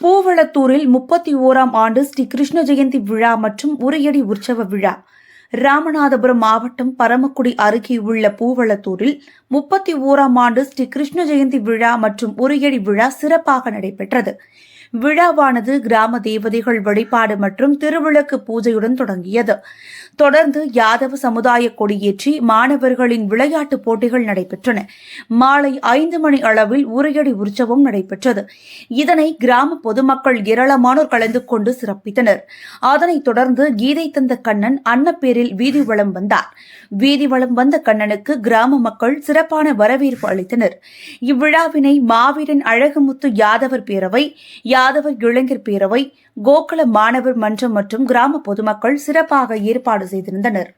பூவளத்தூரில் 31ஆம் ஆண்டு ஸ்ரீ கிருஷ்ண ஜெயந்தி விழா மற்றும் உரியடி உற்சவ விழா. ராமநாதபுரம் மாவட்டம் பரமக்குடி அருகே உள்ள பூவளத்தூரில் 31ஆம் ஆண்டு ஸ்ரீ கிருஷ்ண ஜெயந்தி விழா மற்றும் உரியடி விழா சிறப்பாக நடைபெற்றது. விழாவானது கிராம தேவதைகள் வழிபாடு மற்றும் திருவிளக்கு பூஜையுடன் தொடங்கியது. தொடர்ந்து யாதவ சமுதாய கொடியேற்றி மாணவர்களின் விளையாட்டுப் போட்டிகள் நடைபெற்றன. மாலை 5 மணி அளவில் உரியடி உற்சவம் நடைபெற்றது. இதனை கிராம பொதுமக்கள் ஏராளமானோர் கலந்து கொண்டு சிறப்பித்தனர். அதனைத் தொடர்ந்து கீதை தந்த கண்ணன் அன்னப்பேரில் வீதி வலம் வந்தார். வீதி வலம் வந்த கண்ணனுக்கு கிராம மக்கள் சிறப்பான வரவேற்பு அளித்தனர். இவ்விழாவினை மாவீரன் அழகுமுத்து யாதவர் பேரவை, யாதவர் இளைஞர் பேரவை, கோகுல மாணவர் மன்றம் மற்றும் கிராம பொதுமக்கள் சிறப்பாக ஏற்பாடு செய்திருந்தனர்.